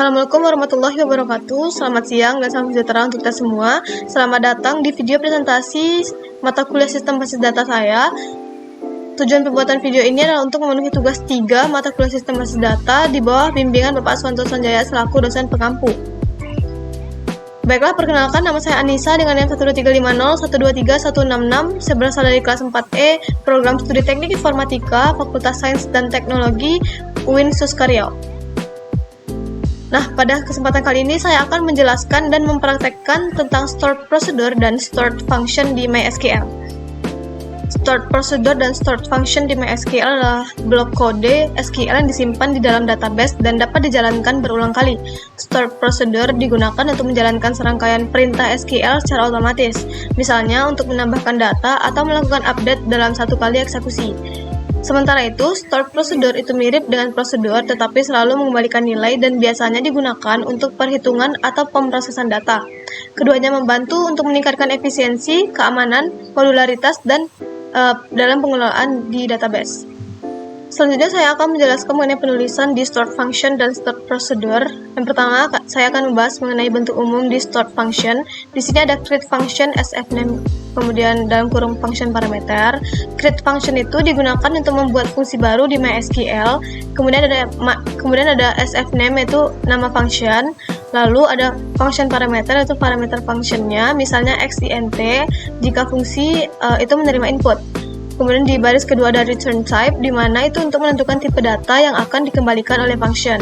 Assalamualaikum warahmatullahi wabarakatuh. Selamat siang dan salam sejahtera untuk kita semua. Selamat datang di video presentasi mata kuliah Sistem Basis Data saya. Tujuan pembuatan video ini adalah untuk memenuhi tugas 3 mata kuliah Sistem Basis Data di bawah bimbingan Bapak Aswanto Sanjaya selaku dosen pengampu. Baiklah, perkenalkan, nama saya Anissa dengan NIM 12350123166. Saya berasal dari kelas 4E, Program Studi Teknik Informatika, Fakultas Sains dan Teknologi, UIN Suskaryau. Nah, pada kesempatan kali ini saya akan menjelaskan dan mempraktekkan tentang stored procedure dan stored function di MySQL. Stored procedure dan stored function di MySQL adalah blok kode SQL yang disimpan di dalam database dan dapat dijalankan berulang kali. Stored procedure digunakan untuk menjalankan serangkaian perintah SQL secara otomatis, misalnya untuk menambahkan data atau melakukan update dalam satu kali eksekusi. Sementara itu, stored procedure itu mirip dengan prosedur tetapi selalu mengembalikan nilai dan biasanya digunakan untuk perhitungan atau pemrosesan data. Keduanya membantu untuk meningkatkan efisiensi, keamanan, modularitas, dan dalam pengelolaan di database. Selanjutnya saya akan menjelaskan mengenai penulisan di stored function dan stored procedure. Yang pertama, saya akan membahas mengenai bentuk umum di stored function. Di sini ada create function, sfname, kemudian dalam kurung function parameter. Create function itu digunakan untuk membuat fungsi baru di MySQL. Kemudian ada sfname yaitu nama function. Lalu ada function parameter yaitu parameter functionnya, misalnya xint jika fungsi itu menerima input. Kemudian di baris kedua ada return type, di mana itu untuk menentukan tipe data yang akan dikembalikan oleh function.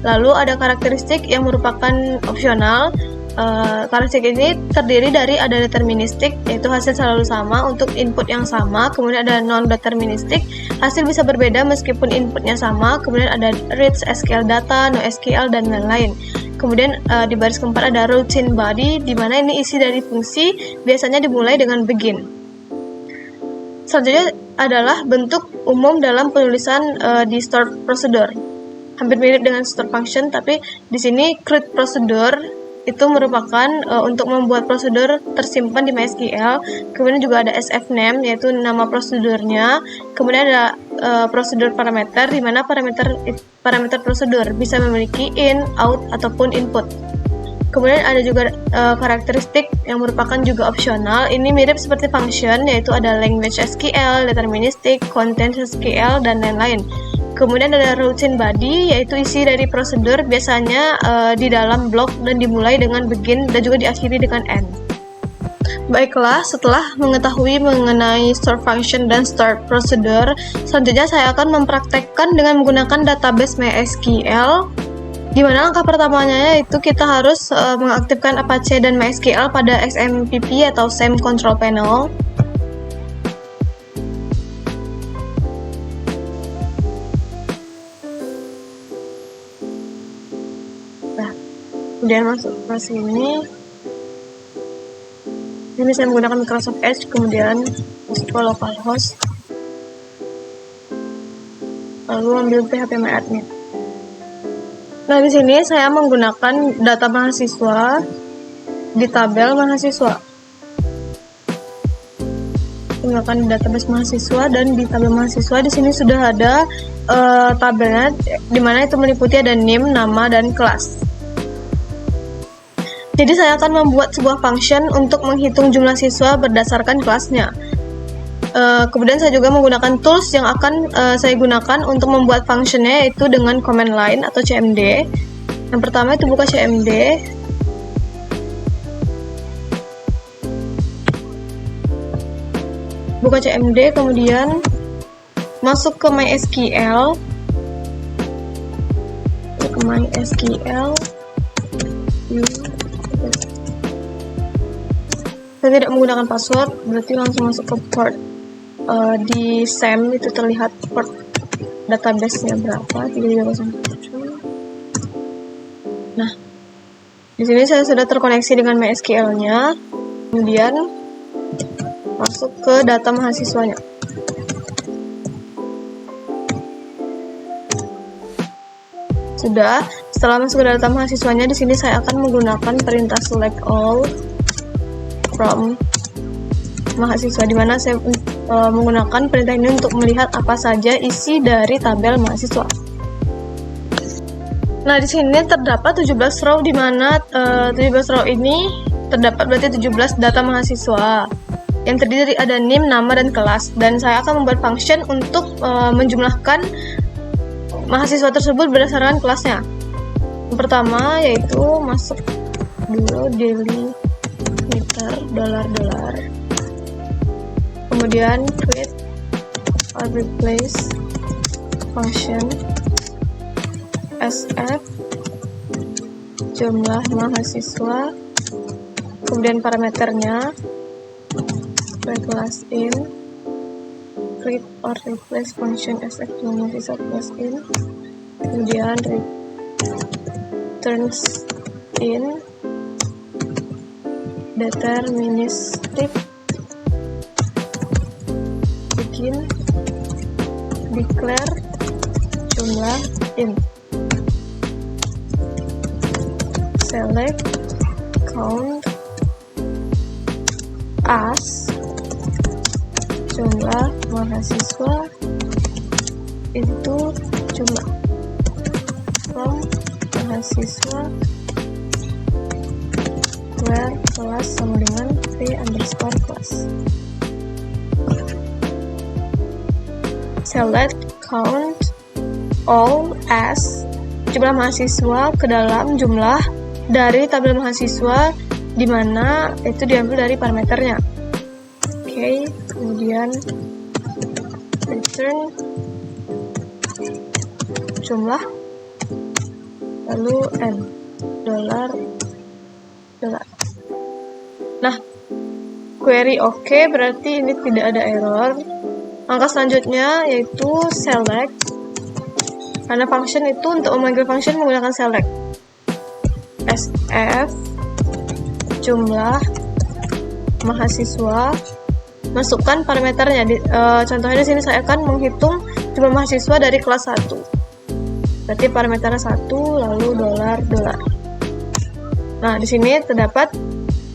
Lalu ada karakteristik yang merupakan opsional. Karakteristik ini terdiri dari ada deterministik, yaitu hasil selalu sama untuk input yang sama. Kemudian ada non-deterministik, hasil bisa berbeda meskipun inputnya sama. Kemudian ada rich SQL data, NoSQL, dan lain-lain. Kemudian di baris keempat ada routine body, di mana ini isi dari fungsi biasanya dimulai dengan begin. Selanjutnya adalah bentuk umum dalam penulisan di stored procedure. Hampir mirip dengan stored function, tapi di sini create procedure itu merupakan untuk membuat prosedur tersimpan di MySQL. Kemudian juga ada sfname yaitu nama prosedurnya. Kemudian ada prosedur parameter, di mana parameter prosedur bisa memiliki in, out, ataupun input. Kemudian ada juga karakteristik yang merupakan juga opsional. Ini mirip seperti function, yaitu ada language SQL, deterministic, content SQL, dan lain-lain. Kemudian ada routine body, yaitu isi dari prosedur biasanya di dalam blok dan dimulai dengan begin dan juga diakhiri dengan end. Baiklah, setelah mengetahui mengenai stored function dan stored procedure, selanjutnya saya akan mempraktekkan dengan menggunakan database MySQL, di mana langkah pertamanya yaitu kita harus mengaktifkan Apache dan MySQL pada XMPP atau SAM Control Panel. Kemudian masuk ke sini. Ini saya menggunakan Microsoft Edge, kemudian masuk ke localhost. Lalu ambil phpMyAdmin. Nah, di sini saya menggunakan data mahasiswa di tabel mahasiswa. Menggunakan database mahasiswa, dan di tabel mahasiswa di sini sudah ada tabelnya, di mana itu meliputi ada name, nama, dan kelas. Jadi saya akan membuat sebuah function untuk menghitung jumlah siswa berdasarkan kelasnya. Kemudian saya juga menggunakan tools yang akan saya gunakan untuk membuat functionnya, yaitu dengan command line atau CMD. Yang pertama itu buka CMD. Buka CMD, kemudian masuk ke MySQL. Saya tidak menggunakan password, berarti langsung masuk ke port. Di SAM itu terlihat port database-nya berapa, 3307. Nah, di sini saya sudah terkoneksi dengan MySQL-nya. Kemudian masuk ke data mahasiswanya. Sudah, setelah masuk ke data mahasiswanya, di sini saya akan menggunakan perintah select all from mahasiswa, di mana saya menggunakan perintah ini untuk melihat apa saja isi dari tabel mahasiswa. Nah, di sini terdapat 17 row, di mana 17 row ini terdapat berarti 17 data mahasiswa yang terdiri ada NIM, nama, dan kelas. Dan saya akan membuat function untuk menjumlahkan mahasiswa tersebut berdasarkan kelasnya. Yang pertama yaitu masuk dulu delimiter $, kemudian create or replace function SF jumlah mahasiswa, kemudian parameternya kelas in, create or replace function SF jumlah mahasiswa plus in, kemudian returns in deterministic begin declare jumlah in, select count as jumlah mahasiswa itu jumlah from mahasiswa where kelas sama dengan p_class. Select count all as jumlah mahasiswa ke dalam jumlah dari tabel mahasiswa, di mana itu diambil dari parameternya. Oke, kemudian return jumlah, lalu n $. Nah, query oke, berarti ini tidak ada error. Langkah selanjutnya yaitu select, karena function itu untuk memanggil function menggunakan select. SF jumlah mahasiswa, masukkan parameternya. Contohnya di sini saya akan menghitung jumlah mahasiswa dari kelas 1. Berarti parameternya 1 lalu $. Nah, di sini terdapat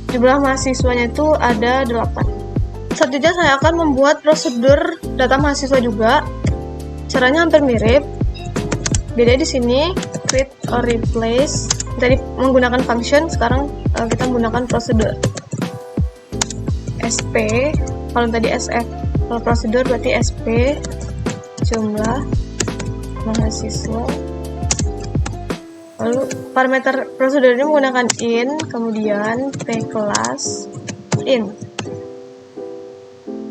jumlah mahasiswanya itu ada 8. Selanjutnya saya akan membuat prosedur data mahasiswa juga. Caranya hampir mirip. Beda di sini create or replace. Tadi menggunakan function, sekarang kita menggunakan prosedur. SP, kalau tadi SF, kalau prosedur berarti SP jumlah mahasiswa. Lalu parameter prosedur ini menggunakan in, kemudian p_class in.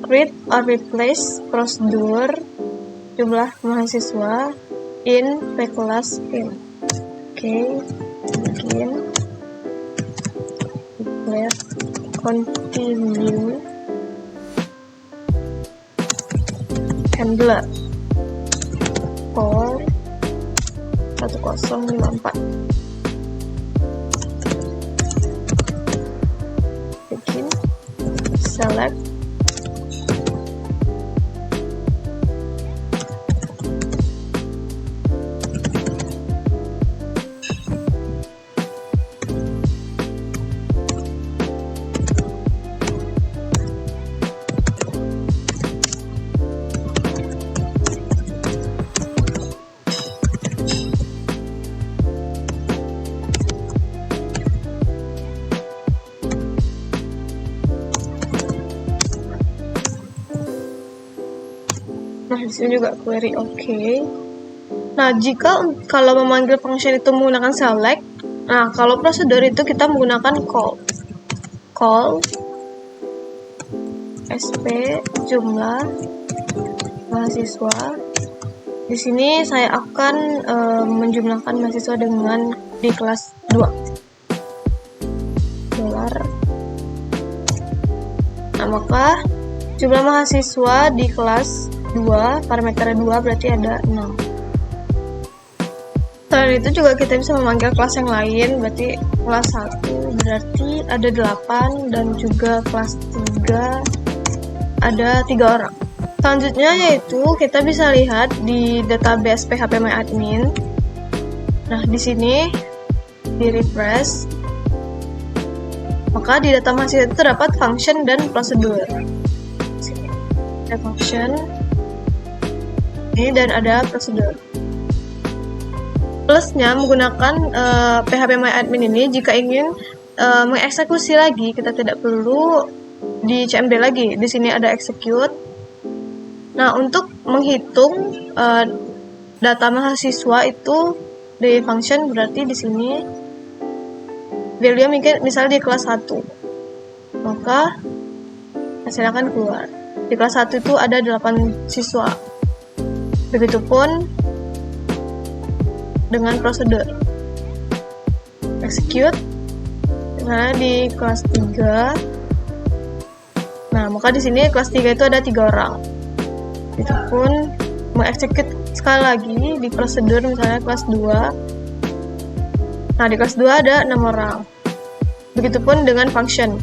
Create or replace prosedur jumlah mahasiswa in p_class in. Oke, begin declare continue handler for 1054. Begin select Nah, di sini juga query oke. Nah, kalau memanggil function itu menggunakan select, nah kalau prosedur itu kita menggunakan call sp jumlah mahasiswa. Di sini saya akan menjumlahkan mahasiswa dengan di kelas 2 $. Nah, maka jumlah mahasiswa di kelas 2, parameter 2 berarti ada 6. Selain itu juga kita bisa memanggil kelas yang lain, berarti kelas 1 berarti ada 8, dan juga kelas 3 ada 3 orang. Selanjutnya yaitu kita bisa lihat di database phpMyAdmin. Nah, di sini di refresh, maka di data mahasiswa itu terdapat function dan prosedur. Sini ada function ini dan ada prosedur. Plusnya menggunakan phpMyAdmin ini, jika ingin mengeksekusi lagi, kita tidak perlu di CMD lagi. Di sini ada execute. Nah, untuk menghitung data mahasiswa itu di function, berarti di sini value misalnya di kelas 1. Maka hasilnya akan keluar. Di kelas 1 itu ada 8 siswa. Begitupun dengan prosedur. Execute. Misalnya di kelas 3. Nah, maka di sini kelas 3 itu ada 3 orang. Itu pun mengexecute sekali lagi di prosedur, misalnya kelas 2. Nah, di kelas 2 ada 6 orang. Begitupun dengan function.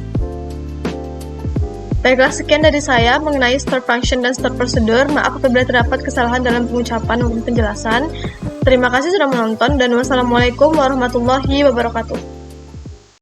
Baiklah, sekian dari saya mengenai store function dan store prosedur. Maaf apabila terdapat kesalahan dalam pengucapan maupun penjelasan. Terima kasih sudah menonton dan wassalamualaikum warahmatullahi wabarakatuh.